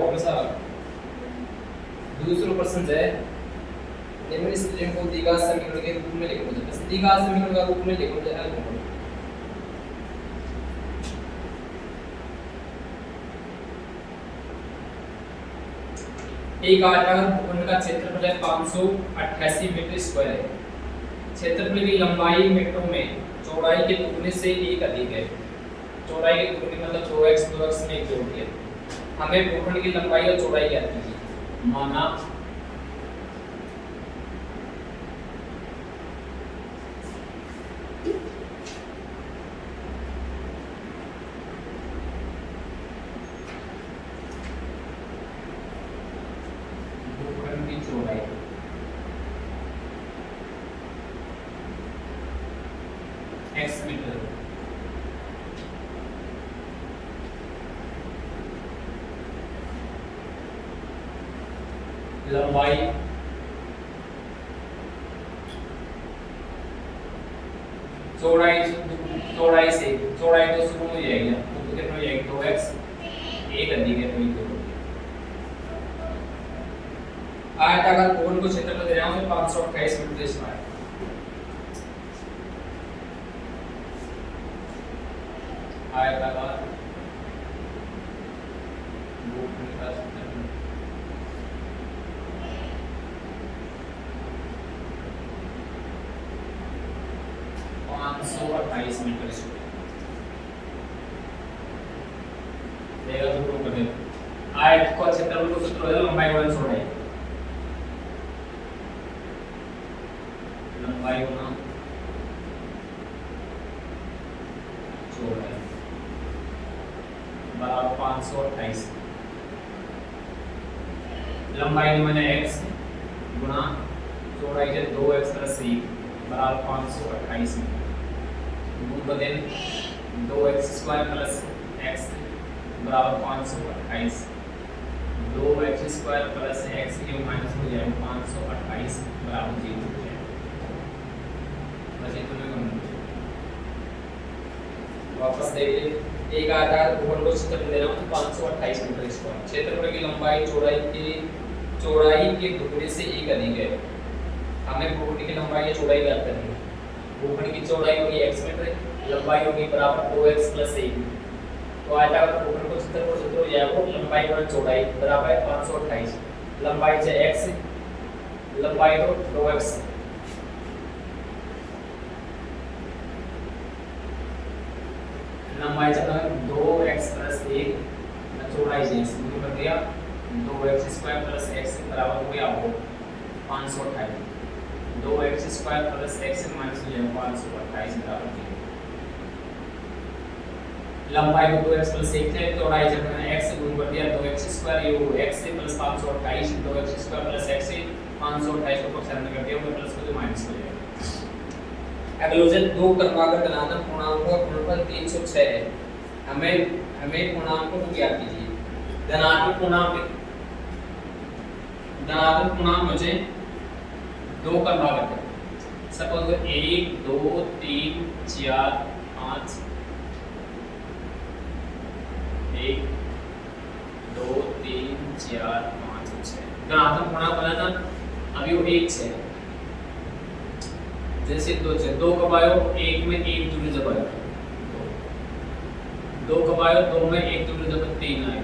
होगा सारा। दूसरा प्रश्न है निम्न स्थितियों को द्विघात समीकरण के रूप में लिखो। बस द्विघात समीकरण का रूप में लिखो है ना। एक आयताकार भूखंड का क्षेत्रफल है 588 मीटर स्क्वायर है। क्षेत्रफल की लंबाई मीटरों में चौड़ाई के दुगने से एक अधिक है। चौड़ाई के दुगने मतलब 2x में एक जोड़ दिया। हमें भूखंड की लंबाई और चौड़ाई ज्ञात कीजिए। माना भूखंड की चौड़ाई x मीटर, लंबाई चौड़ाई से चौड़ाई तो शुरू हो जाएगी ना, तो कितना हो जाएगी 2x, एक अधिक है तो ये 2। आयताकार भूखंड को क्षेत्रफल दे रहा हूं 528 मीटर स्क्वायर। आयताकार भूखंड का क्षेत्रफल 528 मीटर स्क्वायर। देखा तो प्रूव कर दे। आयत का क्षेत्रफल को सूत्र है लंबाई गुणा चौड़ाई। लंबाई गुणा चौड़ाई बराबर 528। लंबाई मैंने x गुणा चौड़ाई है 2x + 1 बराबर 528 मीटर। गुण बदल 2x² + x बराबर 528। 2x² + x ये माइनस हो जाएगा 528 बराबर 0 हो जाएगा। बस इतना कम वापस देखिए। एक आयताकार भूखंड को क्षेत्रफल दे रहा हूं 528 मीटर स्क्वायर। क्षेत्रफल की लंबाई चौड़ाई के दुगने से एक अधिक है। हमें भूखंड की लंबाई या चौड़ाई ज्ञात करनी है। भूखंड की चौड़ाई होगी x मीटर, लंबाई होगी बराबर 2x + 1। तो आयताकार भूखंड को क्षेत्रफल सूत्र हो जाएगा लंबाई गुणा चौड़ाई बराबर 528। लंबाई से x, लंबाई तो 2x, लंबाई चला 2x + 1 चौड़ाई से शुरू कर दिया 2x² + x बराबर हो गया 528। 2x² + x माइनस हो जाएगा 528 बराबर 0। लंबाई को 2x + 1 थे, चौड़ाई जब मैंने x से गुण कर दिया 2x² ये हो x से + 528 2x² + x से 528 को परसेंट कर दिया वो प्लस को जो माइनस हो जाएगा। अगले दो क्रमागत धनात्मक पूर्णांकों का गुणनफल 306 है। हमें पूर्णांकों को ज्ञात कीजिए। धनात्मक पूर्णांक मुझे दो क्रमागत है। सपोज 1 2 3 4 5 1 2 3 4 5 6 धनात्मक पूर्णांक बना था। अभी वो 1 से जैसे 2 से 2 कब आयो 1 में 1 दूरी जब आयो 2 कब आयो 2 में 1 दूरी जब 3 आयो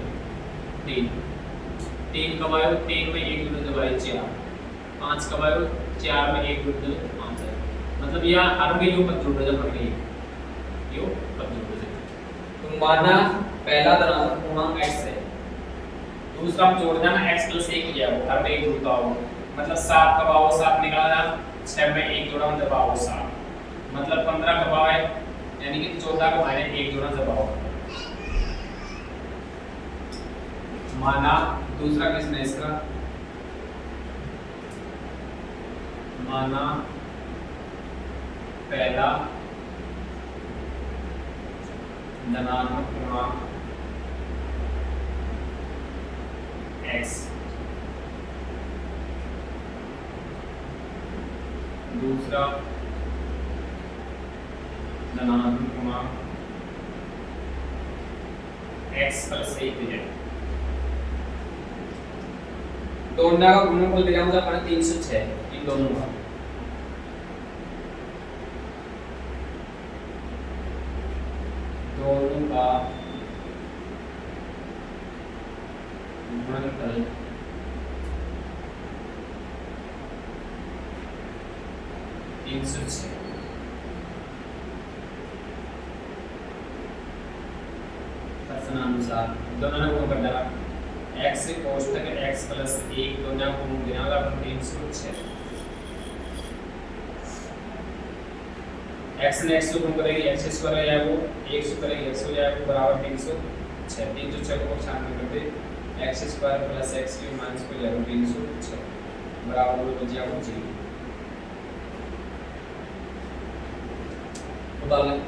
3 कब आयो 3 में 1 दूरी जब आयो 4 5 कब आयो 4 में 1 दूरी जब 5 आयो। मतलब यहाँ हर वैल्यू पर दूरी जब पड़ गई यो पर दूरी जब। तो माना पहला धनात्मक पूर्णांक x है, दूसरा हम जोड़ देना x + 1 हो जाएगा हर में 1 जुड़ता हो। मतलब 7 कब आओ 7 निकालना स्टेप में 1 जोड़ा मतलब आओ 7 मतलब 15 कब आए यानी कि 14 का माइनस 1 जोड़ा जब आओ। माना दूसरा किसने इसका माना पहला धनात्मक पूर्णांक x दूसरा धनात्मक पूर्णांक x + 1 हो जाएगा। दोनों का गुणनफल दिया मुझे अपने 306 इन दोनों का गुणनफल 306 अनुसार दोनों ने गुण कर दिया x से कोष्टक x प्लस 1 दोनों को गुण देना होगा अपन 306 x ने x को गुण करेगी x स्क्वायर हो जाएगा वो 1 से करेगी x हो जाएगा बराबर 306 306 को शामिल कर दे x square plus x cube minus को जाएगा 306 बराबर हो जाएगा 0 उदाहरण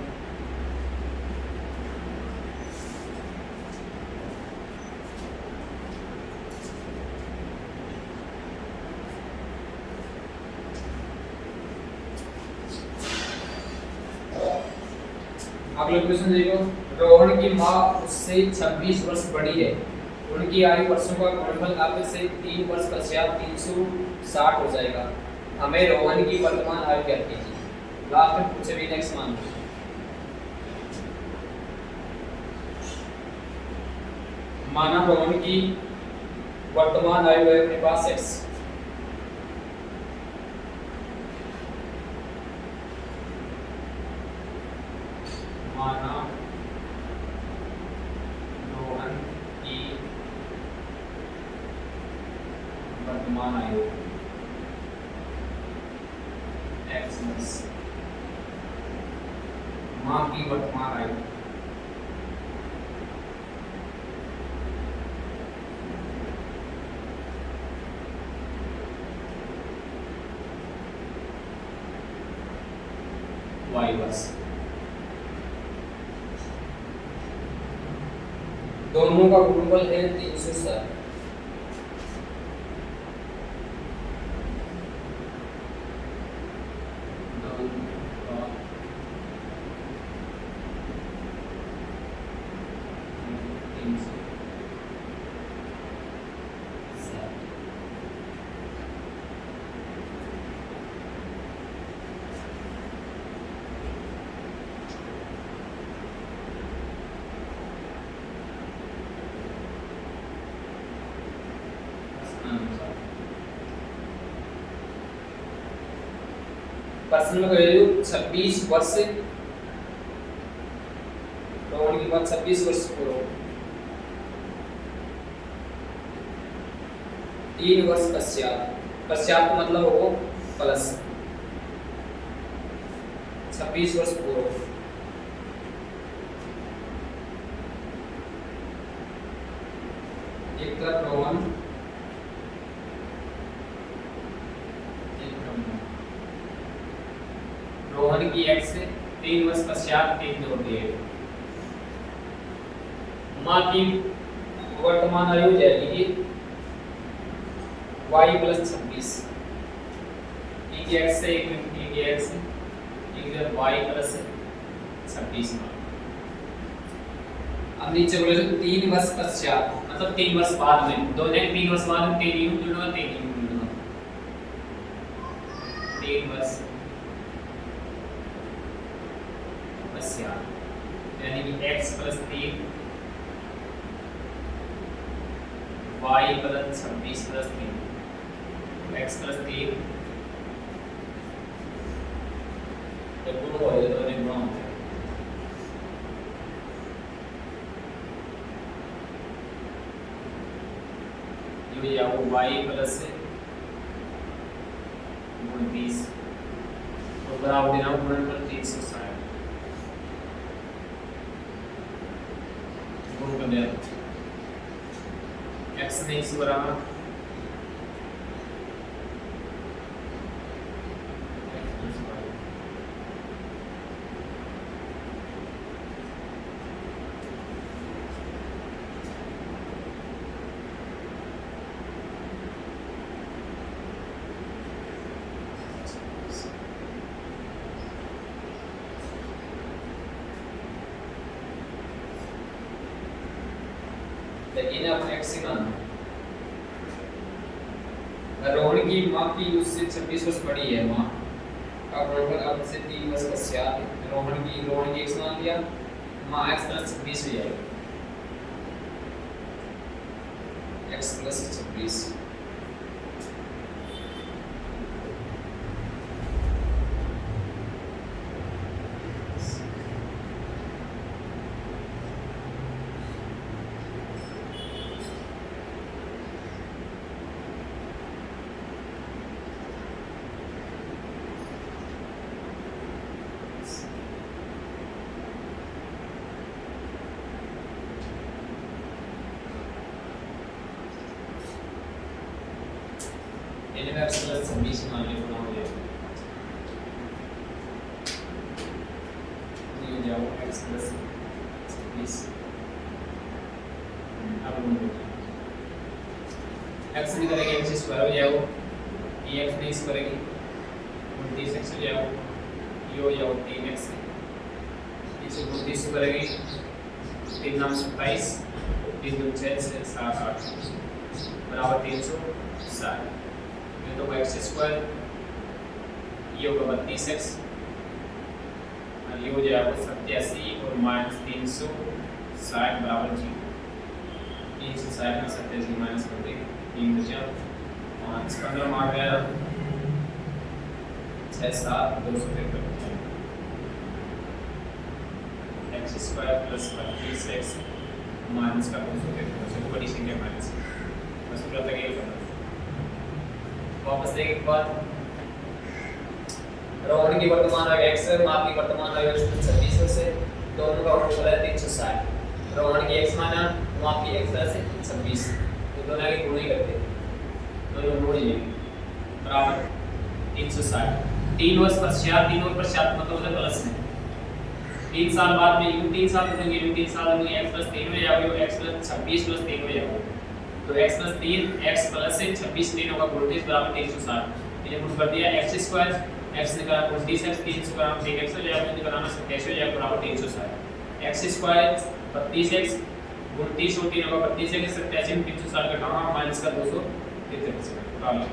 अगला क्वेश्चन देखो रोहन की मां उससे 26 वर्ष बड़ी है उनकी आयु वर्षों का गुणनफल अब से 3 वर्ष पश्चात 360 हो जाएगा हमें रोहन की वर्तमान आयु ज्ञात कीजिए लास्ट में पूछे भी नेक्स्ट मान माना रोहन की वर्तमान आयु है अपने पास x माना रोहन की वर्तमान आयु x मां की वर्तमान आयु y वर्ष दोनों का गुणनफल है 360 पर्सन का वैल्यू 26 वर्ष रोहन के बाद 26 वर्ष पूरा 3 वर्ष पश्चात मतलब वो प्लस 26 वर्ष पूरा एक तरफ रोहन रोहन की x से 3 वर्ष पश्चात 3 जोड़ दिए मां की वर्तमान आयु हो जाएगी y प्लस 26 की x से एक x इधर y प्लस 26 अब नीचे बोले तो 3 वर्ष पश्चात मतलब 3 वर्ष बाद में दो जगह 3 वर्ष बाद में 3 यूनिट जुड़ूंगा 3 यूनिट जुड़ूंगा 3 वर्ष यानी कि x plus 3 y plus 26 plus 3 x plus 3 जब गुण हो जाए तो गुणा होता है जो या वो y प्लस 29 और बराबर देना गुणनफल 360 x ने इस बराबर लेकिन अब x मान रोहन की माँ की उससे 26 वर्ष बड़ी है माँ। अब रोहन अब से 3 वर्ष पश्चात रोहन की x मान लिया, माँ x प्लस 26 हो जाएगी, x प्लस 26। x प्लस 26 मान लो गुणा हो जाएगा, ये हो जाएगा x प्लस 26। अब x निकलेगा x स्क्वायर हो जाएगा, ये x नहीं करेगी 29x हो जाएगा, ये हो जाएगा 3x, इसे 29 से करेगी 3 नाम 27, 3 2 6 से 7 8 बराबर 360। ये तो x स्क्वायर, ये होगा 32x और ये हो जाएगा 87 और माइनस 360 बराबर 0। 360 में 87 माइनस कर देंगे, 3 बचा 5 15 मार गया 6 7 253 x square plus 32x minus का 253 बड़ी संख्या माइनस बस पूरा तक ये करना। वापस देखें एक बार, रोहन की वर्तमान आयु x है, माँ की वर्तमान आयु 26 से, दोनों का गुणनफल है 360। रोहन की x माना, माँ की x है 26, तो दोनों की गुणा ही करते हैं, दोनों गुणा ही बराबर 360। 3 वर्ष पश्चात मतलब उधर प्लस में 3 साल बाद में यू 3 साल होंगे, यू 3 साल होंगे, x प्लस 3 हो जाएगा, x प्लस 26 प्लस 3 हो जाएगा, तो x प्लस 3 x प्लस 26 3 होगा 29 बराबर 360। ये गुण कर दिया x स्क्वायर, x निकाला 29x, 3 स्क्वायर 3x हो जाएगा, निकालना 27 हो जाएगा बराबर 360। x स्क्वायर 32x 29 और 3 होगा 32x, 87 में 360 घटाना माइनस का 233 निकाल लो।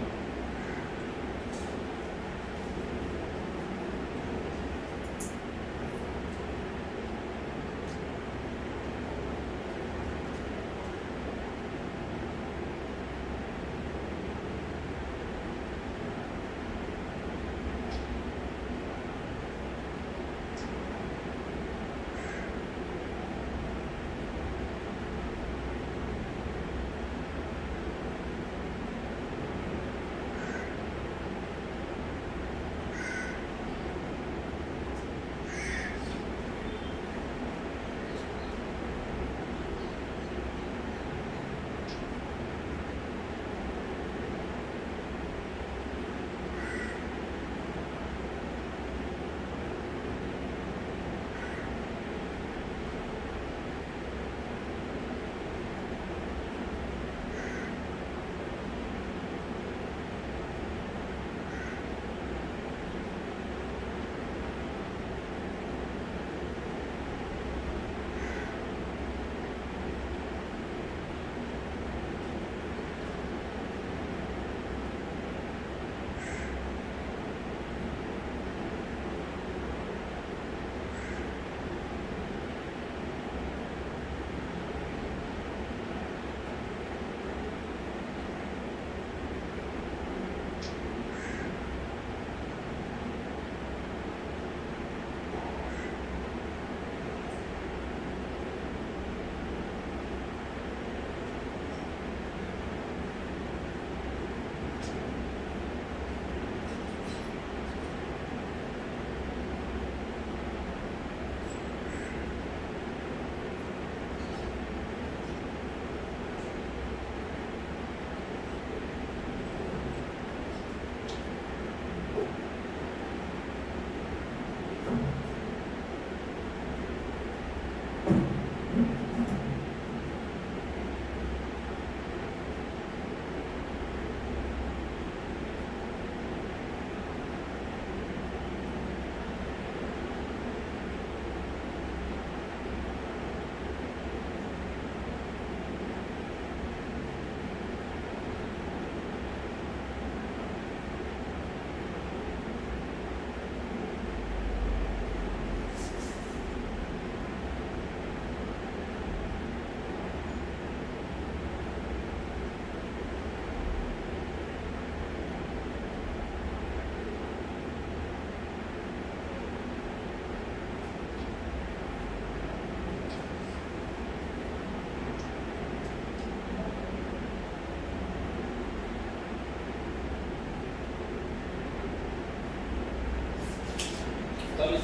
टोटल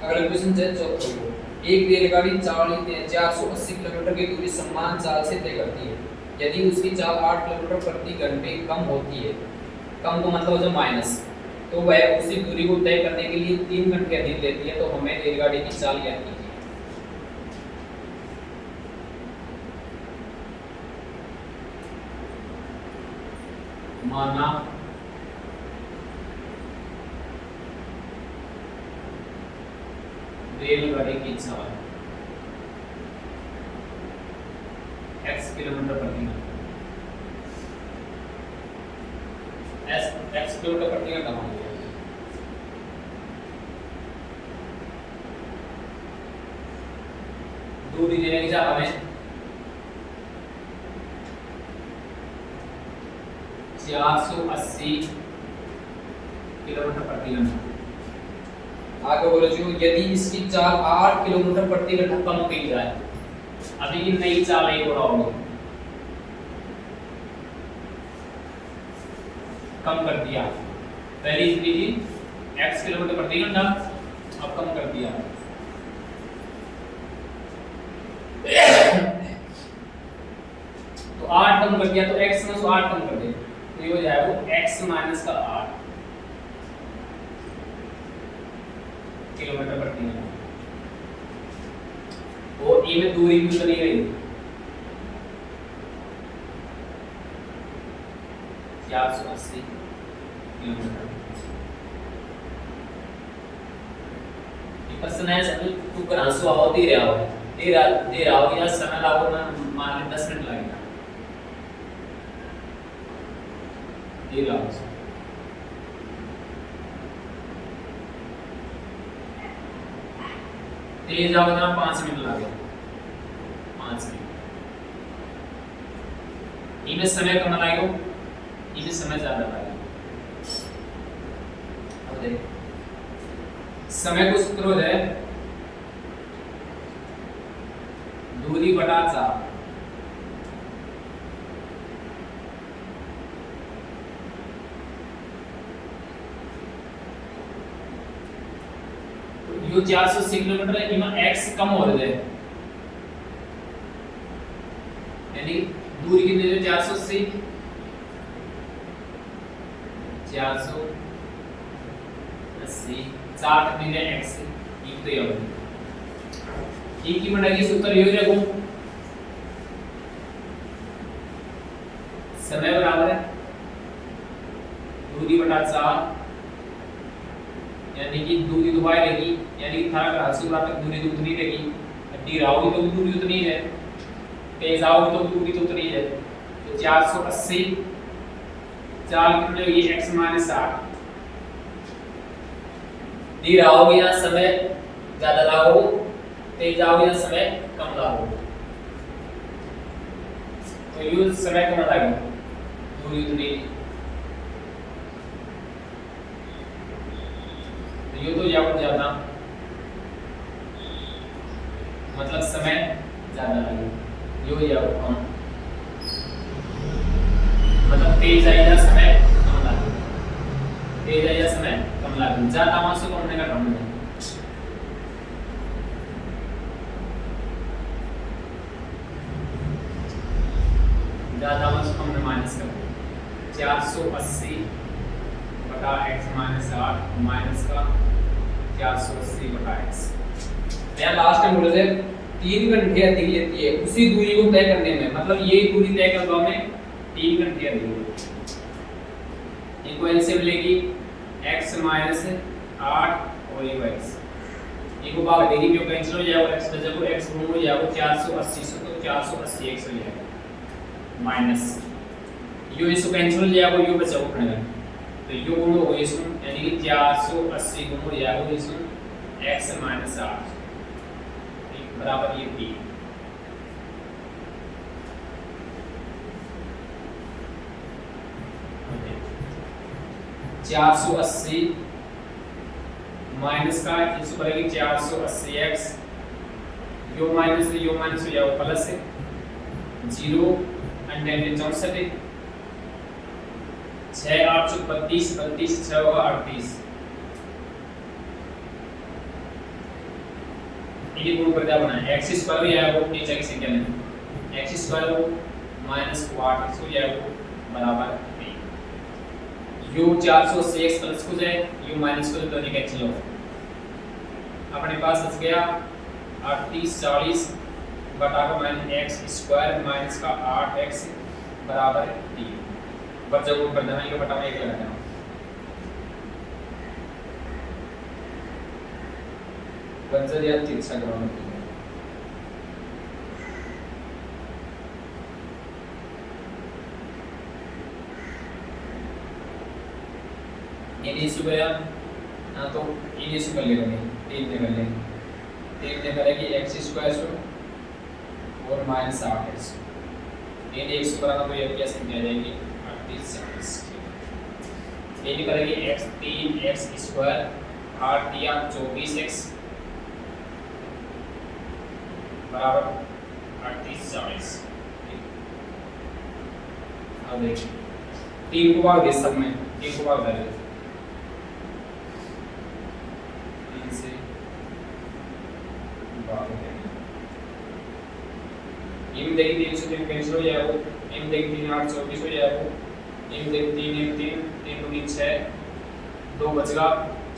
अगला क्वेश्चन है चौथा को एक रेलगाड़ी 480 किलोमीटर की दूरी समान चाल से तय करती है। यदि उसकी चाल 8 किलोमीटर प्रति घंटे कम होती है, कम को मतलब हो जाए माइनस, तो वह उसी दूरी को तय करने के लिए 3 घंटे अधिक लेती है। तो हमें रेलगाड़ी की चाल ज्ञात कीजिए। माना रेलगाड़ी की चाल x किलोमीटर प्रति घंटा, x किलोमीटर प्रति घंटा मान लिया। दूरी देने की चाल हमें 480 किलोमीटर प्रति घंटा। आगे बोलो जो यदि इसकी चाल 8 किलोमीटर प्रति घंटा कम की जाए, अभी की नई चाल एक और होगी, कम कर दिया। पहले इतनी थी x किलोमीटर प्रति घंटा, अब कम कर दिया। तो 8 कम कर दिया तो x में से 8 कम कर दे, तो ये हो जाएगा x माइनस का 8 किलोमीटर प्रति घंटा। और ये में दूरी भी उतनी रही 480 किलोमीटर। ये प्रश्न है सब तू करासो आओ दे रहा हो, दे रहा हो या समय लागो ना, मान ले 10 मिनट लगेगा, दे रहा हो तेज आओ ना 5 मिनट लगे, 5 मिनट। इनमें समय कम लगेगा, इनमें समय ज्यादा लगेगा। अब देख समय को सूत्र है दूरी बटा चाल। यो 480 किलोमीटर है, इमा x कम हो रहा है, यानी दूरी कितनी है 480, 480 4 कितनी है x, ये तो ये होगी। ये की बनेगी सूत्र ये देखो, समय बराबर है दूरी बटा चाल, यानी कि दूरी दुबाई रहेगी, यानी कि था ग्राहक तक दूरी तो उतनी रहेगी, डी राओगी तो दूरी उतनी है, तेज आओगी तो दूरी तो उतनी है। तो 480 4 कितने होगी x माइनस 8, डी राओगी या समय ज्यादा लागो, तेज आओगी या समय कम लागो, तो ये समय कम लागेगा, दूरी उतनी, ये तो ज्यादा मतलब समय ज्यादा लगेगा, यो या कम मतलब तेज आएगा समय कम लगेगा, तेज आएगा समय कम लगेगा, ज्यादा मास को हमने का कम है। ज्यादा मास को हमने माइनस कर 480 बटा x माइनस 8 माइनस का 480 बटा x। यहाँ लास्ट में बोले थे 3 घंटे अधिक लेती है उसी दूरी को तय करने में, मतलब ये दूरी तय करने में 3 घंटे अधिक लेती है। इनको एलसीएम लेगी x माइनस 8 और ये x, इनको भाग देगी, जो कैंसिल हो जाएगा x में, जब x गुण हो जाएगा 480 से, तो 480 x हो जाएगा माइनस यो, इसको कैंसिल हो जाएगा, यो बचा उठेगा, तो यो गुण हो इसमें, यानी कि 480 गुण हो जाएगा इसमें x माइनस 8 बराबर ये 3। 480 माइनस का इसको करेंगे 480x, यो माइनस हो जाओ प्लस है 0 एंड 64 6 8 32 32 6 होगा 38। ये गुण कर दिया बना x स्क्वायर या वो नीचे की संख्या लें x स्क्वायर माइनस 8x हो जाएगा बराबर 3। u 480x प्लस को जाए u माइनस को तो नहीं कैंसिल हो, अपने पास बच गया 38 40 बटा का माइनस x स्क्वायर माइनस का 8x बराबर 3। बस जब गुण कर देना ये बटा में 1 लगा देना। बंजर या तिरछा ग्राउंड ये इशू गया ना तो ये इशू कर लेंगे 3 ने कर लेंगे 3 ने करेगी x स्क्वायर और माइनस 8x ये 100 कराना तो ये क्या संख्या आ जाएगी 38 40। ये नहीं करेगी x 3x स्क्वायर 8 दिया 24x बराबर 38 40। अब देखिए 3 को भाग दे सब में 3 को भाग दे 3 से भाग देंगे ये भी देखिए 3 से 3 कैंसिल हो जाएगा, ये भी देखिए 3 8 24 हो जाएगा, ये भी देखिए 3 1 3 3 2 6 2 बचेगा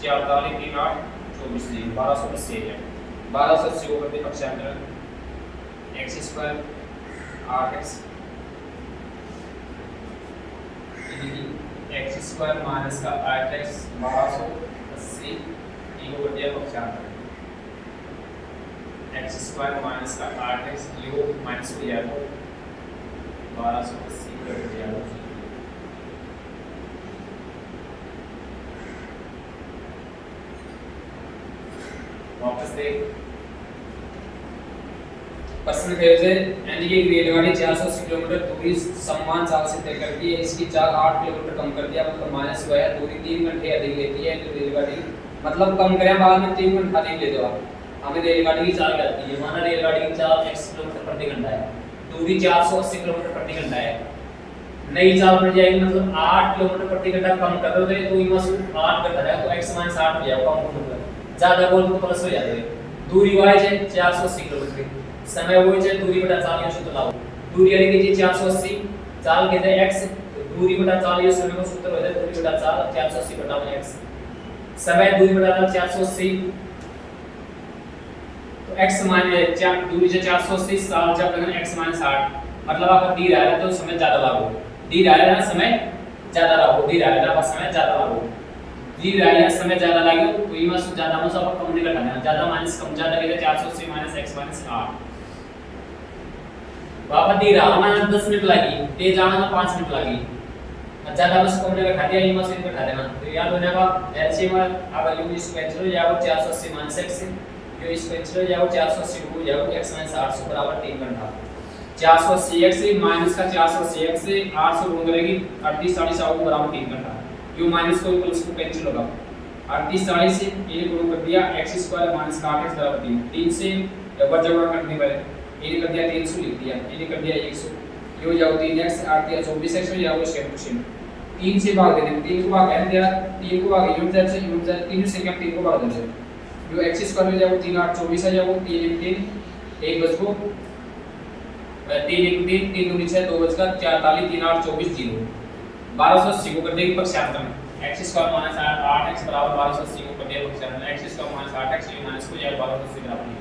4 40 3 8 24 1280 है 1280 को करते पक्षांतर x square 8x x square minus का 8x 1280 को कर दिया पक्षांतर x स्क्वायर माइनस का 8x योग माइनस हो जाएगा 1280 कर दिया। वापस देख प्रश्न कहे थे यानी कि रेलगाड़ी 480 किलोमीटर दूरी समान चाल से तय करती है, इसकी चाल 8 किलोमीटर कम कर दिया मतलब माइनस हुआ है, दूरी 3 घंटे अधिक लेती है तो रेलगाड़ी मतलब कम करें बाद में 3 घंटा अधिक ले दो आप हमें रेलगाड़ी की चाल करती है। माना रेलगाड़ी की चाल x किलोमीटर प्रति घंटा है, दूरी 480 किलोमीटर प्रति घंटा है, नई चाल बढ़ जाएगी मतलब 8 किलोमीटर प्रति घंटा कम कर दो तो इनमें से 8 घटा है तो x 8 हो जाएगा कम मतलब ज्यादा बोल तो प्लस हो जाता है। दूरी y है 480 किलोमीटर, समय वो है दूरी बटा चाल ये सूत्र लाओ, दूरी यानी कि 480 चाल कहते हैं x, दूरी बटा चाल ये समय का सूत्र होता है दूरी बटा चाल 480 बटा x, समय दूरी बटा चाल 480 तो x माइनस 4 दूरी से 480 साल जब लगना x 8 मतलब आपका डी रहा है तो समय ज्यादा लागू, डी रहा है ना समय ज्यादा लागू, डी रहा है ना समय ज्यादा लागू, डी रहा है समय ज्यादा लागू तो इमा से ज्यादा में सब कम नहीं घटाना, ज्यादा माइनस कम ज्यादा कहते 480 माइनस x माइनस 8 वापस दी रहा हमारा 10 मिनट लगी, तेज आना 5 मिनट लगी, ज्यादा बस कम ने बैठा दिया इमा से बैठा देना तो याद हो जाएगा एलसीएम अब यू इस कैंसिल हो जाएगा 480 माइनस x यू इस कैंसिल हो जाएगा 480 हो जाएगा x माइनस 800 बराबर 3 घंटा 480x माइनस का 480x से 800 गुण करेगी 38 40 आओ बराबर 3 घंटा यू माइनस को प्लस को कैंसिल होगा 38 40 से ये गुण कर दिया x स्क्वायर माइनस का 8x बराबर 3 से डबल जमा करने पर ये कर दिया 300 लिख दिया, ये कर दिया 100 ये हो जाओ 3x 8 दिया 24x हो जाओ सेम टू सेम 3 से भाग देना 3 को भाग कर दिया 3 को भाग यूनिट से यूनिट 3 से क्या 3 को भाग देना जो x स्क्वायर हो जाओ 3 8 24 आ जाओ 3 1 1 बच को 3 1 3 3 2 6 2 बच का 4 40 3 8 24 0 1280 को कर देंगे पक्षांतर में x स्क्वायर माइनस 8x बराबर 1280 को कर दिया पक्षांतर में x स्क्वायर माइनस 8x ये माइनस को जाए 1280 बराबर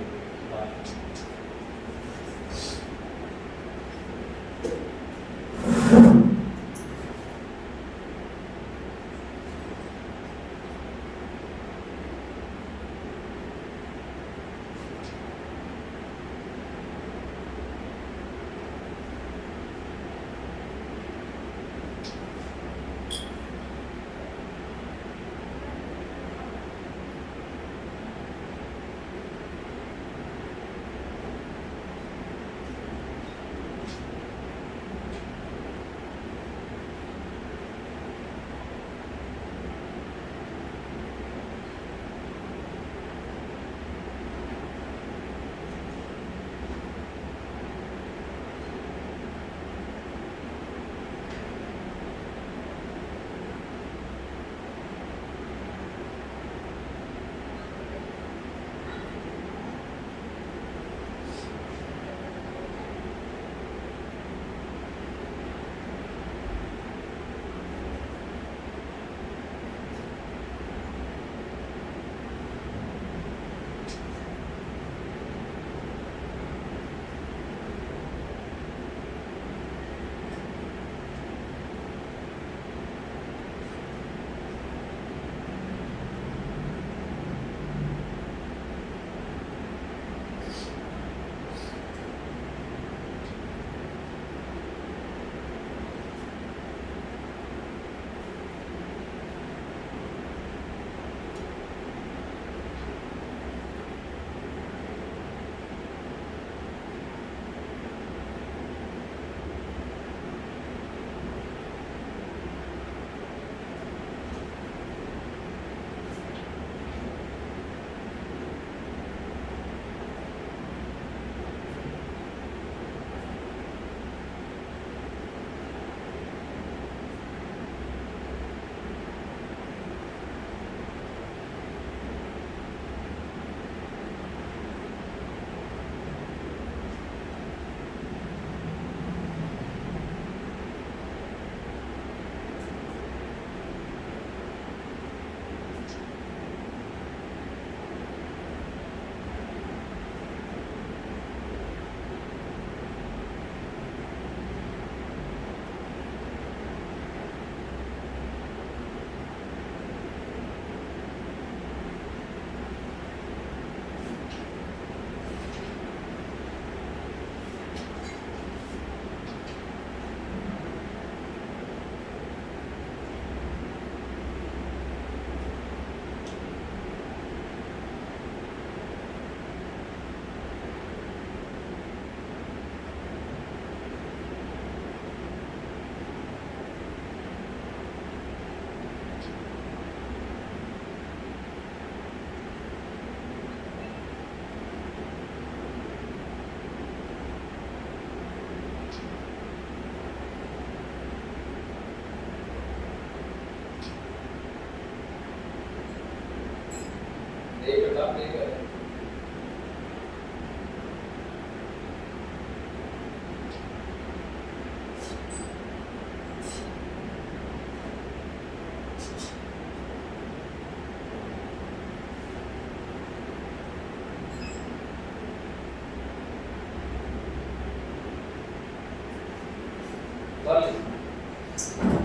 आगे कर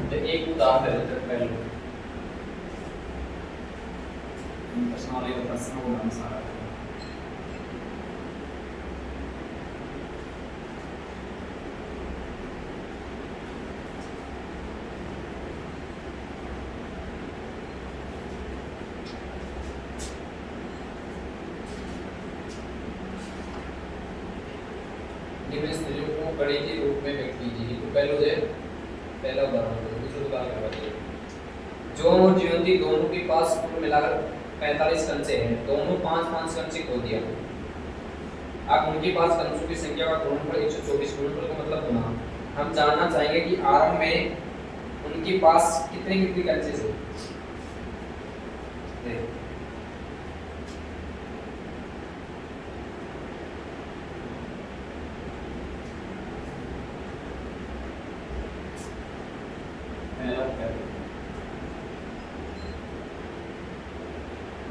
तो एक उदाहरण है पहले प्रश्न होगा सारा को गणित के रूप में व्यक्त कीजिए। तो पहला उदाहरण दूसरा उदाहरण करवाइए। जॉन और जयंती दोनों के पास कुल मिलाकर 45 कंचे हैं। दोनों 5-5 कंचे खो दिया। अब उनके पास कंचों की संख्या का गुणनफल 124 गुणनफल का मतलब गुना। हम जानना चाहेंगे कि आरंभ में उनके पास कितने कितने कंचे थे।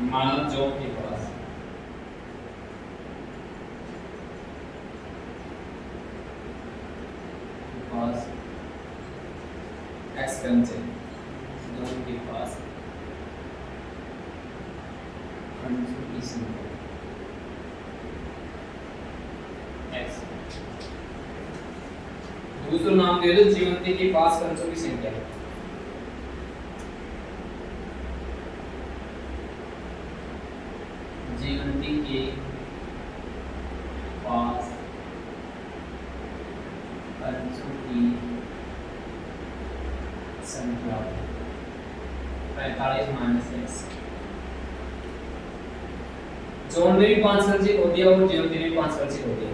मानव जॉब के पास एक्स कंचे जॉन के पास कंचों की संख्या एक्स। दूसरा नाम दे दो जीवंती के पास कंचों की संख्या। जीवंती के पास कंचों की संख्या 45 माइनस एक्स। जॉन ने भी 5 कंचे खो दिया और जीवंती ने भी 5 कंचे खो दिया।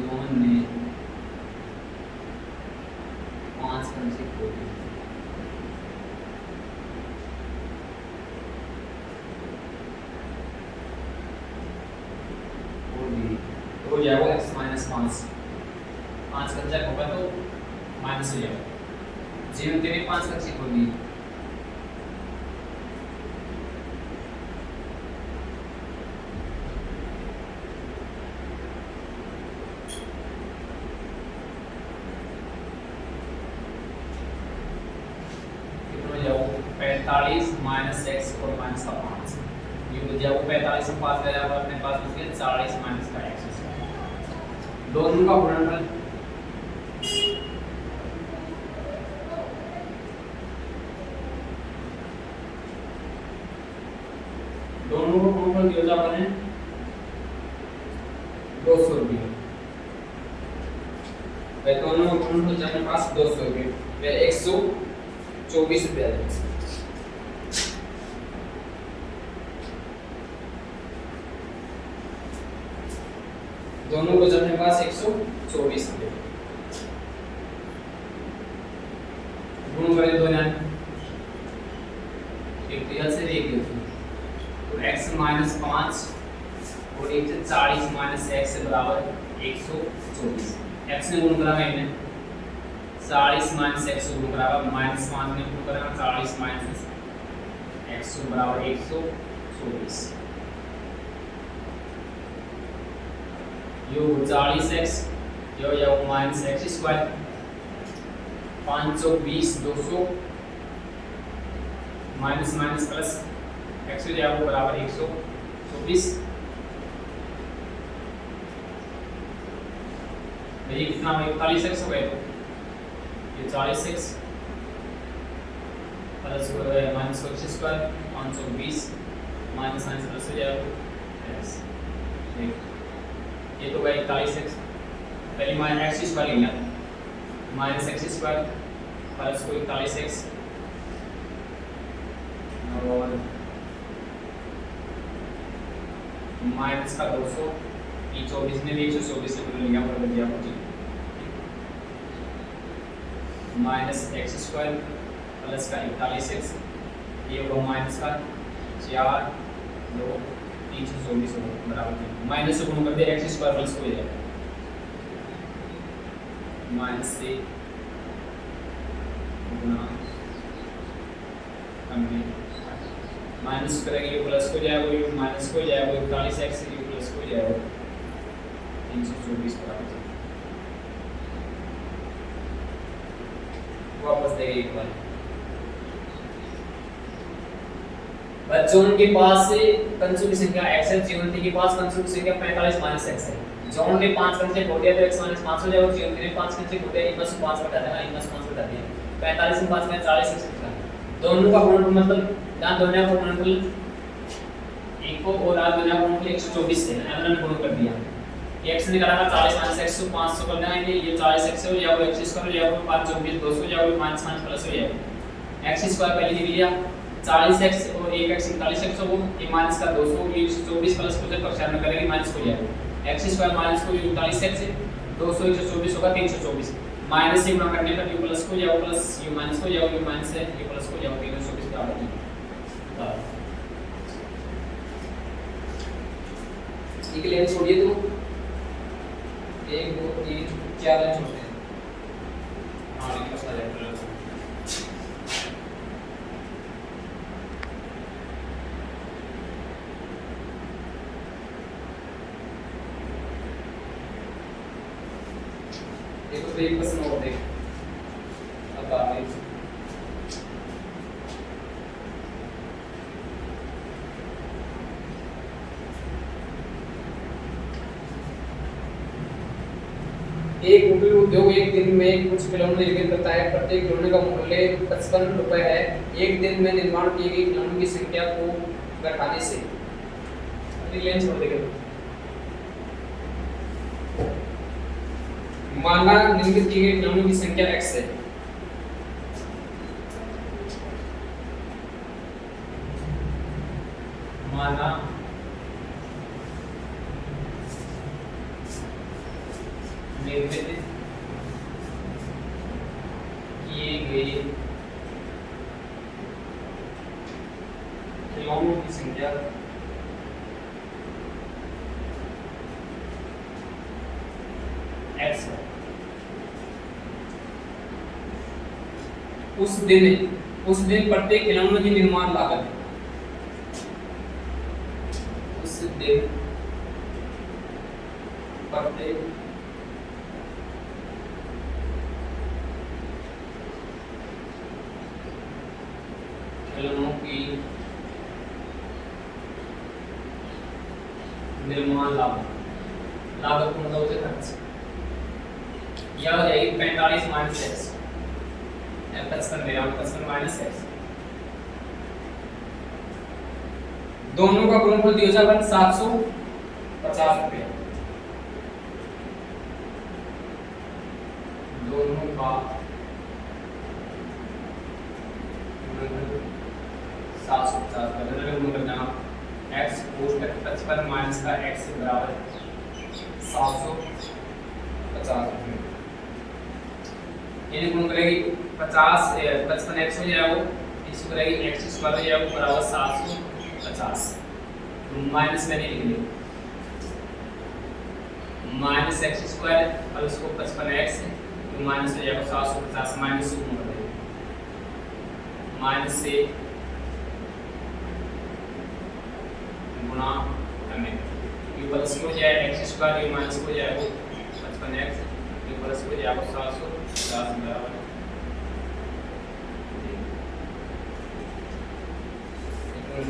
जॉन ने 5 कंचे खो दिए। तो हो जाएगा x माइनस 5। 5 कंचा होगा तो माइनस हो जाएगा। जीवंती ने 5 कंचे खो दिए। कितना जाओ 45 माइनस एक्स और माइनस का 5। ये हो जाएगा 45 से 5 गया और अपने पास बच गया 40 माइनस का एक्स। दोनों का गुणनफल दोनों को गुणनफल दिया जा रहा है 200 रुपये। वे दोनों का गुणनफल जाने पास 200 रुपये वे 124 रुपये है। दोनों को जब मेरे पास 124 रुपये गुण करें दो ना एक तो यहाँ से एक तो x माइनस 5 और 1 से 40 माइनस x से बराबर 124। x ने गुण करा मैंने 40 माइनस x से गुण करा माइनस 5 ने गुण करा 40 माइनस x से बराबर 124। यो 40x यो या minus x square 520 200 minus minus plus x हो जाएगा बराबर 124। ये कितना हो 41x हो गए तो ये 40x plus minus x square 520 minus minus plus हो जाएगा एक्स। ये तो गया 41x पहले माइनस एक्स स्क्वायर लिया माइनस एक्स स्क्वायर प्लस को 41x और माइनस का 200 ये 24 में भी 124 से बदल लिया और बच गया मुझे माइनस एक्स स्क्वायर प्लस का 41x, ये होगा माइनस का 4 2 324 होगा बराबर 3, माइनस से गुणा कर दिया एक्स स्क्वायर प्लस हो जाएगा माइनस से गुणा हमने माइनस करेंगे ये प्लस हो जाएगा, ये माइनस हो जाएगा, 41x ये प्लस हो जाएगा 324 बराबर वापस देंगे एक बार। बच्चों के पास से कंसों की संख्या x है, जीवन के पास कंसों की संख्या 45 माइनस x है। जॉन ने 5 कंचे खोल दिया तो x माइनस 5 हो जाएगा, जीवन ने 5 कंचे खोल दिया इनमें से 5 घटा देना, इनमें से 5 घटा दिया 45 में 5 में 40 x निकला। दोनों का गुणनफल मतलब दान दोनों का गुणनफल एक को और आर दोनों का गुणनफल 124 से हमने गुण कर दिया। x निकाला था 40 माइनस x को 500 करना है, ये 40x हो या वो x स्क्वायर या वो 5 24 200 या वो माइनस माइनस प्लस हो जाएगा। x स्क्वायर पहले लिख लिया 40x और 1x 41x हो, ये माइनस का 200 ये 124 प्लस को जब कक्षा में करेंगे माइनस हो जाएगा। x स्क्वायर माइनस को 41x 200 124 होगा 324, माइनस से गुणा करने पर ये प्लस को जाओ प्लस ये माइनस को जाओ, ये माइनस है ये प्लस को जाओ 324 का बराबर। ठीक है, लेंस छोड़िए तो 1 2 3 4 लाइन छोड़ते हैं। हाँ ये बस आ जाएगा। देखो तो एक प्रश्न और देख अब आ गई। एक कुटीर उद्योग एक दिन में कुछ खिलौने निर्मित करता है, प्रत्येक खिलौने का मूल्य 55 रुपए है। एक दिन में निर्माण की गई खिलौनों की संख्या को घटाने से लेंस छोड़ देगा। माना निर्मित की गई खिलौनों की संख्या x है, माना निर्मित किए गए खिलौनों की संख्या x है। उस दिन प्रत्येक खिलौने की निर्माण लागत, उस दिन प्रत्येक खिलौनों की निर्माण लागत को मतलब उसे खर्च यह हो जाएगी 45 माइनस एक्स 55 माइनस एक्स। दोनों का गुणनफल दिया जाएगा 750 रुपया। दोनों का 750 का गुण करना x कोस 55 माइनस का x बराबर 750 रुपये। ये गुण करेगी 50 55 x हो जाएगा, इसको करेगी x स्क्वायर हो जाएगा बराबर 750। माइनस में नहीं लिखेंगे, माइनस एक्स स्क्वायर और इसको 55x तो माइनस हो जाएगा 750, माइनस से गुण कर देंगे, माइनस से गुणा हमें ये प्लस हो जाएगा एक्स स्क्वायर, ये माइनस हो जाएगा 55x, ये प्लस हो जाएगा 750 बराबर।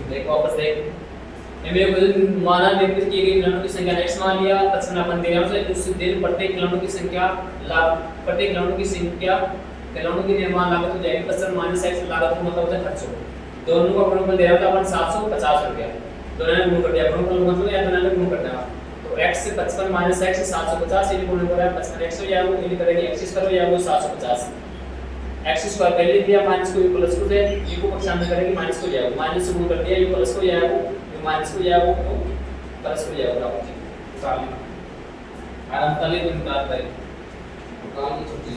देखो वापस देख, मेरे को माना निर्मित की गई खिलौनों की संख्या x मान लिया, 55 अपन दे रहा हूं, उस दिन प्रत्येक खिलौनों की संख्या प्रत्येक खिलौनों की संख्या खिलौनों की निर्माण लागत हो जाएगी 55 माइनस x लागत को मतलब होता है खर्च हो। दोनों का गुणनफल दे रहा था अपन 750 रुपया, दोनों ने गुण कर दिया, गुणनफल मतलब या दोनों ने गुण कर दिया तो x 55 माइनस x 750 ये गुण हो रहा है 55x हो जाएगा, वो ये करेंगे x स्क्वायर हो जाएगा 750, x स्क्वायर पहले दिया माइनस को ये प्लस को दे ये को पक्षांतर करेंगे माइनस को जाएगा, माइनस से गुण कर दिया ये प्लस को जाएगा ये माइनस को जाएगा तो प्लस को जाएगा बराबर। आराम ताली निकाल करें, काम की छुट्टी